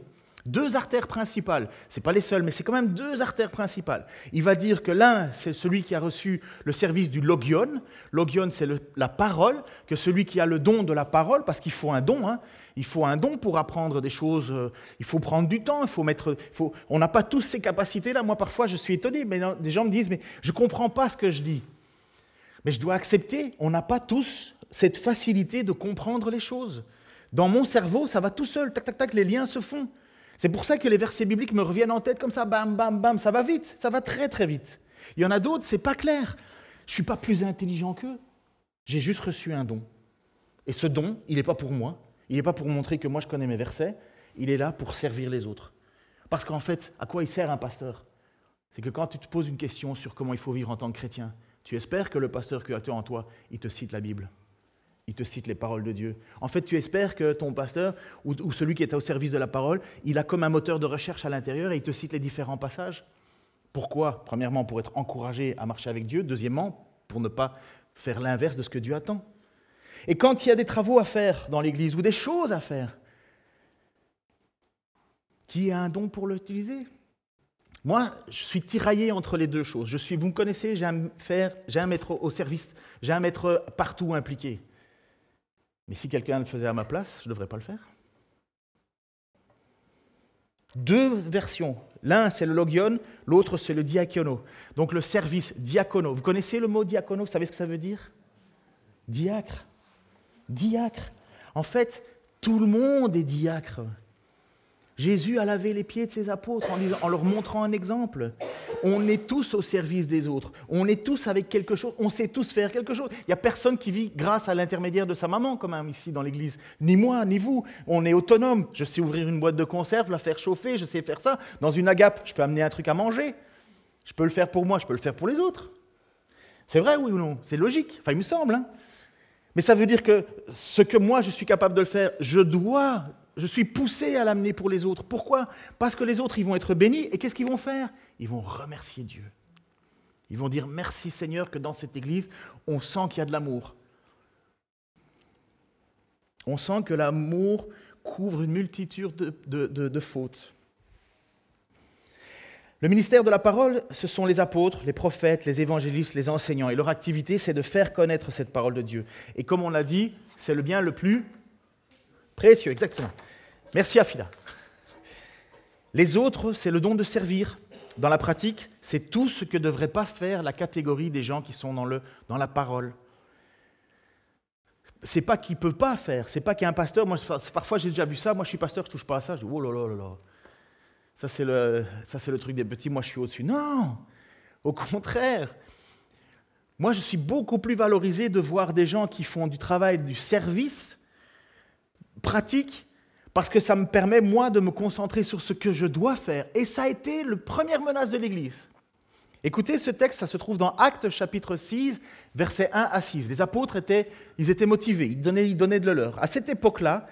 2 artères principales. Ce n'est pas les seules, mais c'est quand même 2 artères principales. Il va dire que l'un, c'est celui qui a reçu le service du logion. Logion, c'est la parole. Que celui qui a le don de la parole, parce qu'il faut un don. Il faut un don pour apprendre des choses. Il faut prendre du temps. On n'a pas tous ces capacités-là. Moi, parfois, je suis étonné. Mais des gens me disent, mais je ne comprends pas ce que je dis. Mais je dois accepter, on n'a pas tous cette facilité de comprendre les choses. Dans mon cerveau, ça va tout seul. Tac, tac, tac, les liens se font. C'est pour ça que les versets bibliques me reviennent en tête comme ça, bam, bam, bam, ça va vite, ça va très, très vite. Il y en a d'autres, c'est pas clair. Je ne suis pas plus intelligent qu'eux. J'ai juste reçu un don. Et ce don, il n'est pas pour moi. Il n'est pas pour montrer que moi, je connais mes versets. Il est là pour servir les autres. Parce qu'en fait, à quoi il sert un pasteur? C'est que quand tu te poses une question sur comment il faut vivre en tant que chrétien, tu espères que le pasteur que tu as en toi, il te cite la Bible. Il te cite les paroles de Dieu. En fait, tu espères que ton pasteur ou celui qui est au service de la parole, il a comme un moteur de recherche à l'intérieur et il te cite les différents passages. Pourquoi? Premièrement, pour être encouragé à marcher avec Dieu. Deuxièmement, pour ne pas faire l'inverse de ce que Dieu attend. Et quand il y a des travaux à faire dans l'Église ou des choses à faire, qui a un don pour l'utiliser? Moi, je suis tiraillé entre les 2 choses. Vous me connaissez, j'ai un maître au service, j'ai un maître partout impliqué. Mais si quelqu'un le faisait à ma place, je ne devrais pas le faire. 2 versions. L'un, c'est le logion, l'autre, c'est le diacono. Donc le service, diacono. Vous connaissez le mot diacono? Vous savez ce que ça veut dire? Diacre. Diacre. En fait, tout le monde est diacre. Jésus a lavé les pieds de ses apôtres en leur montrant un exemple. On est tous au service des autres. On est tous avec quelque chose. On sait tous faire quelque chose. Il n'y a personne qui vit grâce à l'intermédiaire de sa maman, quand même, ici dans l'église. Ni moi, ni vous. On est autonome. Je sais ouvrir une boîte de conserve, la faire chauffer, je sais faire ça. Dans une agape, je peux amener un truc à manger. Je peux le faire pour moi, je peux le faire pour les autres. C'est vrai, oui ou non? C'est logique. Enfin, il me semble. Mais ça veut dire que ce que moi, je suis capable de le faire, je suis poussé à l'amener pour les autres. Pourquoi? Parce que les autres, ils vont être bénis. Et qu'est-ce qu'ils vont faire? Ils vont remercier Dieu. Ils vont dire, merci Seigneur que dans cette église, on sent qu'il y a de l'amour. On sent que l'amour couvre une multitude de fautes. Le ministère de la parole, ce sont les apôtres, les prophètes, les évangélistes, les enseignants. Et leur activité, c'est de faire connaître cette parole de Dieu. Et comme on l'a dit, c'est le bien le plus précieux, exactement. Merci Afida. Les autres, c'est le don de servir. Dans la pratique, c'est tout ce que ne devrait pas faire la catégorie des gens qui sont dans la parole. C'est pas qu'il ne peut pas faire, c'est pas qu'il y a un pasteur. Moi, parfois, j'ai déjà vu ça. Moi, je suis pasteur, je ne touche pas à ça. Je dis, oh là là là là. Ça, c'est le truc des petits. Moi, je suis au-dessus. Non, au contraire. Moi, je suis beaucoup plus valorisé de voir des gens qui font du travail, du service pratique, parce que ça me permet, moi, de me concentrer sur ce que je dois faire. Et ça a été la première menace de l'Église. Écoutez, ce texte, ça se trouve dans Actes chapitre 6, versets 1 à 6. Les apôtres étaient motivés, ils donnaient de leur. À cette époque-là,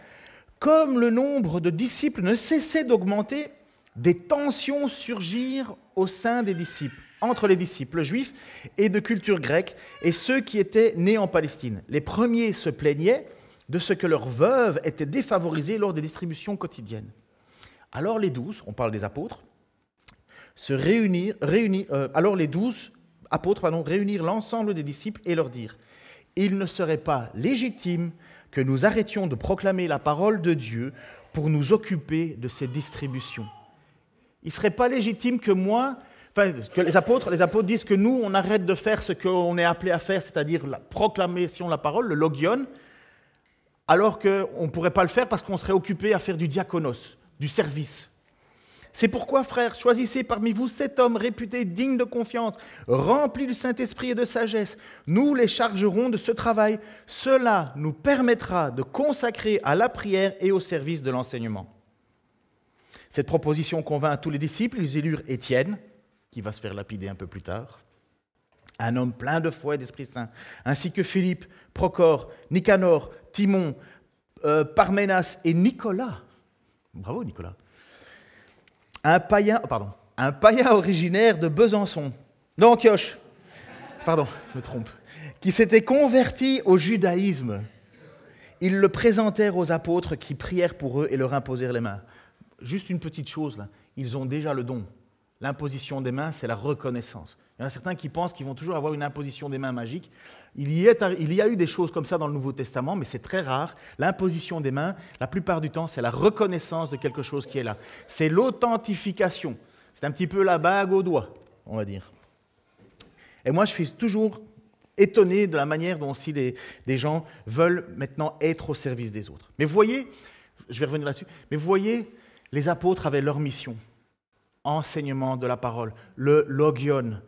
comme le nombre de disciples ne cessait d'augmenter, des tensions surgirent au sein des disciples, entre les disciples juifs et de culture grecque et ceux qui étaient nés en Palestine. Les premiers se plaignaient de ce que leurs veuves étaient défavorisées lors des distributions quotidiennes. Alors les 12, on parle des apôtres, alors les 12 apôtres réunirent l'ensemble des disciples et leur dirent « Il ne serait pas légitime que nous arrêtions de proclamer la parole de Dieu pour nous occuper de ces distributions. » Il ne serait pas légitime que que les apôtres disent que nous, on arrête de faire ce qu'on est appelé à faire, c'est-à-dire la proclamation de la parole, le logion, alors qu'on ne pourrait pas le faire parce qu'on serait occupé à faire du diaconos, du service. C'est pourquoi, frères, choisissez parmi vous 7 hommes réputés dignes de confiance, remplis du Saint-Esprit et de sagesse. Nous les chargerons de ce travail. Cela nous permettra de consacrer à la prière et au service de l'enseignement. Cette proposition convainc tous les disciples. Ils élurent Étienne, qui va se faire lapider un peu plus tard, un homme plein de foi et d'Esprit Saint, ainsi que Philippe, Procor, Nicanor, Timon, Parménas et Nicolas, bravo Nicolas, un païen originaire de Besançon, d'Antioche, pardon, je me trompe, qui s'était converti au judaïsme. Ils le présentèrent aux apôtres qui prièrent pour eux et leur imposèrent les mains. Juste une petite chose, là. Ils ont déjà le don. L'imposition des mains, c'est la reconnaissance. Il y en a certains qui pensent qu'ils vont toujours avoir une imposition des mains magique. Il y a eu des choses comme ça dans le Nouveau Testament, mais c'est très rare. L'imposition des mains, la plupart du temps, c'est la reconnaissance de quelque chose qui est là. C'est l'authentification. C'est un petit peu la bague au doigt, on va dire. Et moi, je suis toujours étonné de la manière dont aussi des gens veulent maintenant être au service des autres. Mais vous voyez, je vais revenir là-dessus, mais vous voyez, les apôtres avaient leur mission, enseignement de la parole, le logion,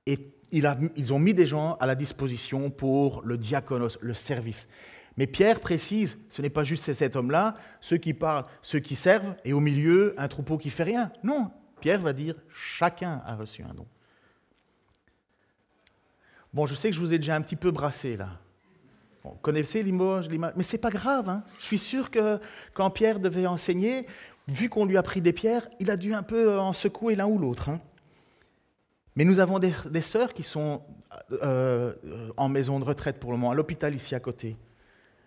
et ils ont mis des gens à la disposition pour le diaconos, le service. Mais Pierre précise, ce n'est pas juste ces 7 hommes-là, ceux qui parlent, ceux qui servent, et au milieu, un troupeau qui ne fait rien. Non, Pierre va dire, chacun a reçu un don. Bon, je sais que je vous ai déjà un petit peu brassé, là. Bon, connaissez l'image, mais ce n'est pas grave. Hein. Je suis sûr que quand Pierre devait enseigner, vu qu'on lui a pris des pierres, il a dû un peu en secouer l'un ou l'autre. Hein. Mais nous avons des sœurs qui sont en maison de retraite pour le moment, à l'hôpital ici à côté.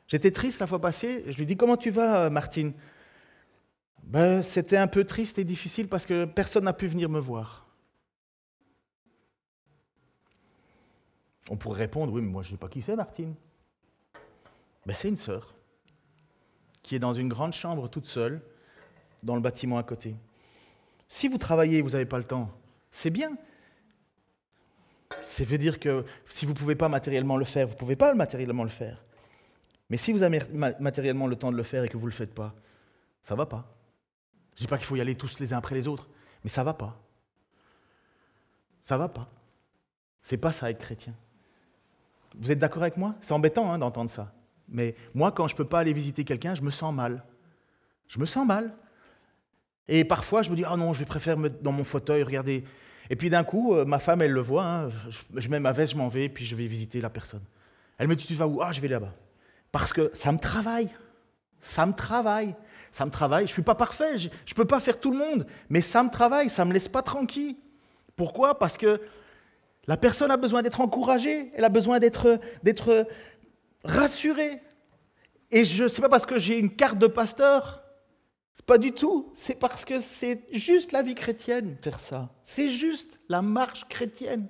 J'étais triste la fois passée, je lui dis « Comment tu vas, Martine ?» Ben, c'était un peu triste et difficile parce que personne n'a pu venir me voir. On pourrait répondre, oui, mais moi je ne sais pas qui c'est, Martine. Ben, c'est une sœur qui est dans une grande chambre toute seule, dans le bâtiment à côté. Si vous travaillez et vous n'avez pas le temps, c'est bien. Ça veut dire que si vous ne pouvez pas matériellement le faire, vous ne pouvez pas matériellement le faire. Mais si vous avez matériellement le temps de le faire et que vous ne le faites pas, ça ne va pas. Je ne dis pas qu'il faut y aller tous les uns après les autres, mais ça ne va pas. Ça ne va pas. Ce n'est pas ça être chrétien. Vous êtes d'accord avec moi? C'est embêtant d'entendre ça. Mais moi, quand je ne peux pas aller visiter quelqu'un, je me sens mal. Je me sens mal. Et parfois, je me dis, « Ah non, je vais préférer me mettre dans mon fauteuil, regarder. » Et puis d'un coup, ma femme, elle le voit, hein, je mets ma veste, je m'en vais, puis je vais visiter la personne. Elle me dit, « Tu vas où? » « Ah, je vais là-bas. » Parce que ça me travaille. Ça me travaille. Ça me travaille. Je ne suis pas parfait, je ne peux pas faire tout le monde, mais ça me travaille, ça ne me laisse pas tranquille. Pourquoi? Parce que la personne a besoin d'être encouragée, elle a besoin d'être rassurée. Et ce n'est pas parce que j'ai une carte de pasteur, pas du tout, c'est parce que c'est juste la vie chrétienne faire ça. C'est juste la marche chrétienne.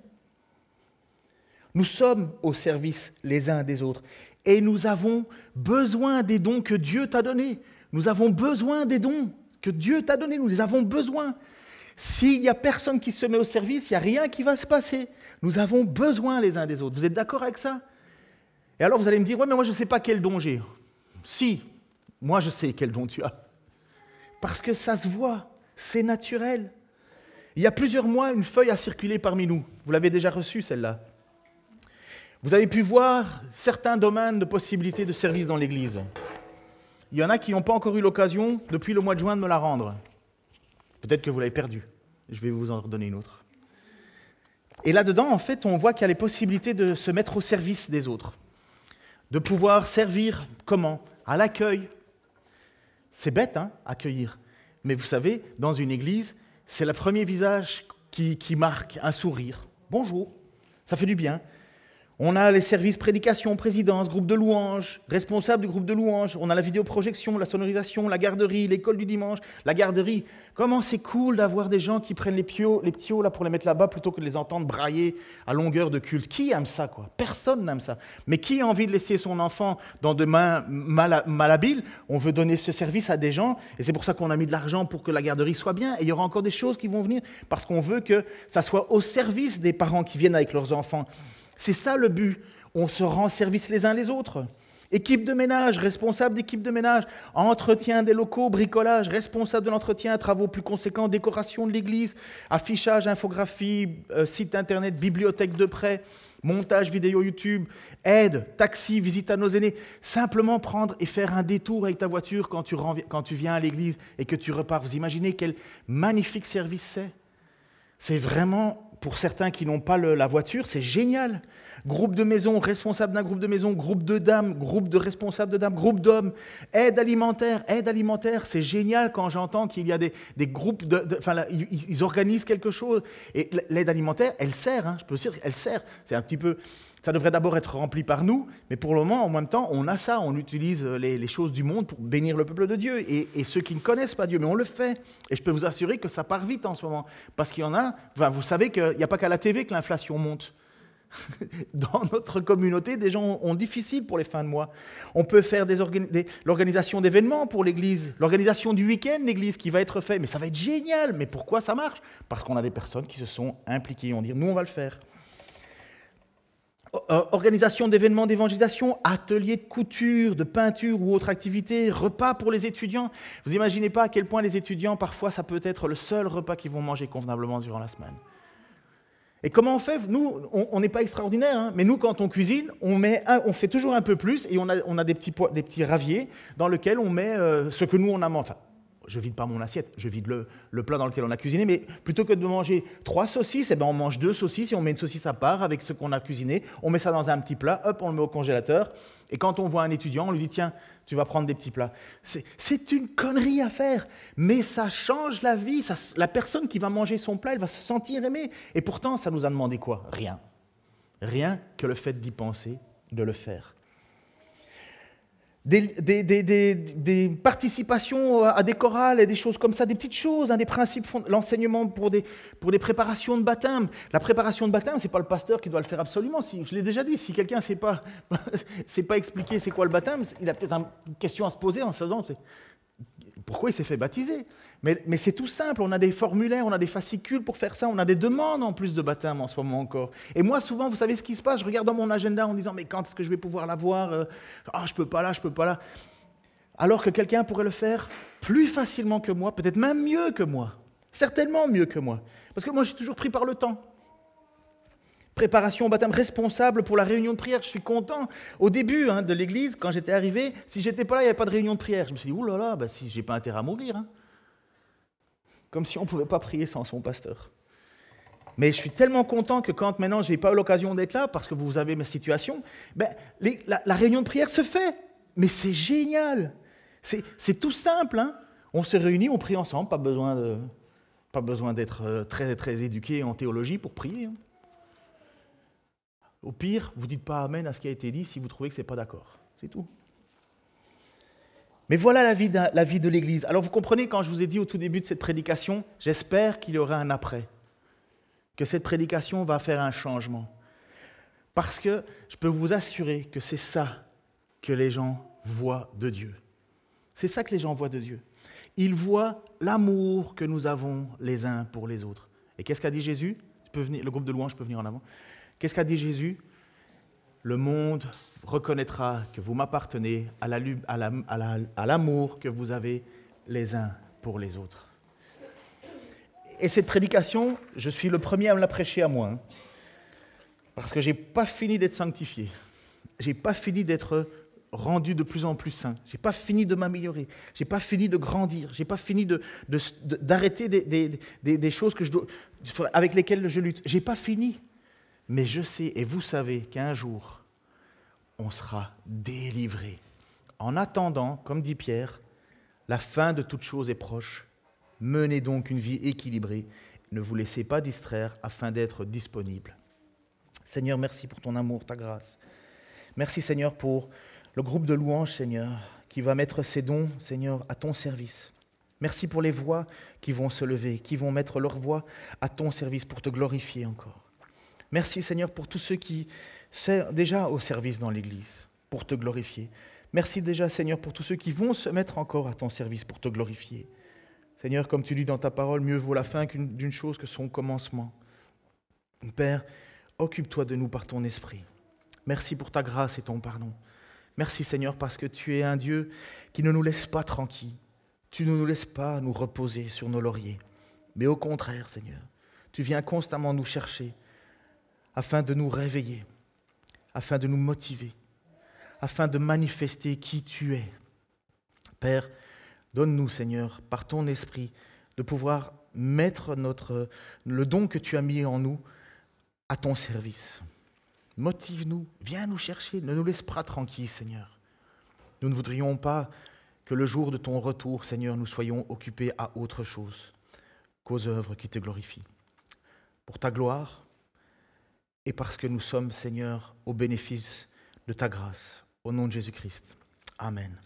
Nous sommes au service les uns des autres et nous avons besoin des dons que Dieu t'a donnés. Nous avons besoin des dons que Dieu t'a donnés, nous les avons besoin. S'il n'y a personne qui se met au service, il n'y a rien qui va se passer. Nous avons besoin les uns des autres. Vous êtes d'accord avec ça? Et alors vous allez me dire, ouais, mais moi je ne sais pas quel don j'ai. Si, moi je sais quel don tu as. Parce que ça se voit, c'est naturel. Il y a plusieurs mois, une feuille a circulé parmi nous. Vous l'avez déjà reçue, celle-là. Vous avez pu voir certains domaines de possibilités de service dans l'Église. Il y en a qui n'ont pas encore eu l'occasion, depuis le mois de juin, de me la rendre. Peut-être que vous l'avez perdue. Je vais vous en redonner une autre. Et là-dedans, en fait, on voit qu'il y a les possibilités de se mettre au service des autres. De pouvoir servir, comment? À l'accueil. C'est bête, accueillir. Mais vous savez, dans une église, c'est le premier visage qui marque un sourire. Bonjour, ça fait du bien. On a les services prédication, présidence, groupe de louanges, responsable du groupe de louanges. On a la vidéoprojection, la sonorisation, la garderie, l'école du dimanche, la garderie. Comment c'est cool d'avoir des gens qui prennent les petits hauts là pour les mettre là-bas plutôt que de les entendre brailler à longueur de culte. Qui aime ça, quoi? Personne n'aime ça. Mais qui a envie de laisser son enfant dans des mains malhabiles? On veut donner ce service à des gens et c'est pour ça qu'on a mis de l'argent pour que la garderie soit bien. Et il y aura encore des choses qui vont venir parce qu'on veut que ça soit au service des parents qui viennent avec leurs enfants. C'est ça le but. On se rend service les uns les autres. Équipe de ménage, responsable d'équipe de ménage, entretien des locaux, bricolage, responsable de l'entretien, travaux plus conséquents, décoration de l'église, affichage, infographie, site internet, bibliothèque de prêt, montage vidéo YouTube, aide, taxi, visite à nos aînés. Simplement prendre et faire un détour avec ta voiture quand tu viens à l'église et que tu repars. Vous imaginez quel magnifique service c'est? C'est vraiment, pour certains qui n'ont pas la voiture, c'est génial. Groupe de maison, responsable d'un groupe de maison, groupe de dames, groupe de responsables de dames, groupe d'hommes, aide alimentaire, c'est génial quand j'entends qu'il y a des groupes, ils organisent quelque chose. Et l'aide alimentaire, elle sert, je peux dire, elle sert. C'est un petit peu, ça devrait d'abord être rempli par nous, mais pour le moment, en même temps, on a ça, on utilise les choses du monde pour bénir le peuple de Dieu et ceux qui ne connaissent pas Dieu, mais on le fait. Et je peux vous assurer que ça part vite en ce moment, parce qu'il y en a, vous savez qu'il n'y a pas qu'à la TV que l'inflation monte. Dans notre communauté, des gens ont difficile pour les fins de mois. On peut faire l'organisation d'événements pour l'Église, l'organisation du week-end, l'Église qui va être fait, mais ça va être génial. Mais pourquoi ça marche? Parce qu'on a des personnes qui se sont impliquées. On dit, nous, on va le faire. Organisation d'événements d'évangélisation, ateliers de couture, de peinture ou autre activité, repas pour les étudiants. Vous n'imaginez pas à quel point les étudiants, parfois, ça peut être le seul repas qu'ils vont manger convenablement durant la semaine. Et comment on fait? Nous, on n'est pas extraordinaire, mais nous, quand on cuisine, on fait toujours un peu plus et on a des petits raviers dans lesquels on met ce que nous, on a mangé. Enfin, je ne vide pas mon assiette, je vide le plat dans lequel on a cuisiné, mais plutôt que de manger 3 saucisses, on mange 2 saucisses et on met une saucisse à part avec ce qu'on a cuisiné, on met ça dans un petit plat, hop, on le met au congélateur, et quand on voit un étudiant, on lui dit, tiens, tu vas prendre des petits plats. C'est une connerie à faire, mais ça change la vie, la personne qui va manger son plat, elle va se sentir aimée, et pourtant, ça nous a demandé quoi? Rien. Rien que le fait d'y penser, de le faire. Des participations à des chorales et des choses comme ça, des petites choses, des principes, l'enseignement pour des préparations de baptême. La préparation de baptême, ce n'est pas le pasteur qui doit le faire absolument. Je l'ai déjà dit, si quelqu'un ne sait pas expliquer c'est quoi le baptême, il a peut-être une question à se poser en se disant pourquoi il s'est fait baptiser. Mais c'est tout simple, on a des formulaires, on a des fascicules pour faire ça, on a des demandes en plus de baptême en ce moment encore. Et moi, souvent, vous savez ce qui se passe, je regarde dans mon agenda en disant, mais quand est-ce que je vais pouvoir l'avoir? Je peux pas là. Alors que quelqu'un pourrait le faire plus facilement que moi, peut-être même mieux que moi, certainement mieux que moi. Parce que moi, je suis toujours pris par le temps. Préparation au baptême, responsable pour la réunion de prière, je suis content. Au début de l'église, quand j'étais arrivé, si j'étais pas là, il n'y avait pas de réunion de prière. Je me suis dit, oulala, si j'ai pas intérêt à mourir. Comme si on ne pouvait pas prier sans son pasteur. Mais je suis tellement content que quand maintenant je n'ai pas eu l'occasion d'être là, parce que vous avez ma situation, la réunion de prière se fait. Mais c'est génial. C'est tout simple. On se réunit, on prie ensemble, pas besoin d'être très, très éduqué en théologie pour prier. Au pire, vous ne dites pas amen à ce qui a été dit si vous trouvez que ce n'est pas d'accord. C'est tout. Mais voilà la vie de l'Église. Alors vous comprenez, quand je vous ai dit au tout début de cette prédication, j'espère qu'il y aura un après, que cette prédication va faire un changement. Parce que je peux vous assurer que c'est ça que les gens voient de Dieu. C'est ça que les gens voient de Dieu. Ils voient l'amour que nous avons les uns pour les autres. Et qu'est-ce qu'a dit Jésus? Le groupe de louanges peut venir en avant. Qu'est-ce qu'a dit Jésus? Le monde reconnaîtra que vous m'appartenez à l'amour que vous avez les uns pour les autres. Et cette prédication, je suis le premier à me la prêcher à moi, parce que je n'ai pas fini d'être sanctifié. Je n'ai pas fini d'être rendu de plus en plus saint. Je n'ai pas fini de m'améliorer. Je n'ai pas fini de grandir. Je n'ai pas fini d'arrêter des choses avec lesquelles je lutte. Je n'ai pas fini. Mais je sais, et vous savez, qu'un jour, on sera délivré. En attendant, comme dit Pierre, la fin de toute chose est proche. Menez donc une vie équilibrée. Ne vous laissez pas distraire afin d'être disponible. Seigneur, merci pour ton amour, ta grâce. Merci, Seigneur, pour le groupe de louanges, Seigneur, qui va mettre ses dons, Seigneur, à ton service. Merci pour les voix qui vont se lever, qui vont mettre leur voix à ton service pour te glorifier encore. Merci, Seigneur, pour tous ceux qui sont déjà au service dans l'Église, pour te glorifier. Merci déjà, Seigneur, pour tous ceux qui vont se mettre encore à ton service pour te glorifier. Seigneur, comme tu dis dans ta parole, mieux vaut la fin d'une chose que son commencement. Père, occupe-toi de nous par ton esprit. Merci pour ta grâce et ton pardon. Merci, Seigneur, parce que tu es un Dieu qui ne nous laisse pas tranquilles. Tu ne nous laisses pas nous reposer sur nos lauriers. Mais au contraire, Seigneur, tu viens constamment nous chercher afin de nous réveiller, afin de nous motiver, afin de manifester qui tu es. Père, donne-nous, Seigneur, par ton esprit, de pouvoir mettre le don que tu as mis en nous à ton service. Motive-nous, viens nous chercher, ne nous laisse pas tranquilles, Seigneur. Nous ne voudrions pas que le jour de ton retour, Seigneur, nous soyons occupés à autre chose qu'aux œuvres qui te glorifient. Pour ta gloire et parce que nous sommes, Seigneur, au bénéfice de ta grâce. Au nom de Jésus-Christ. Amen.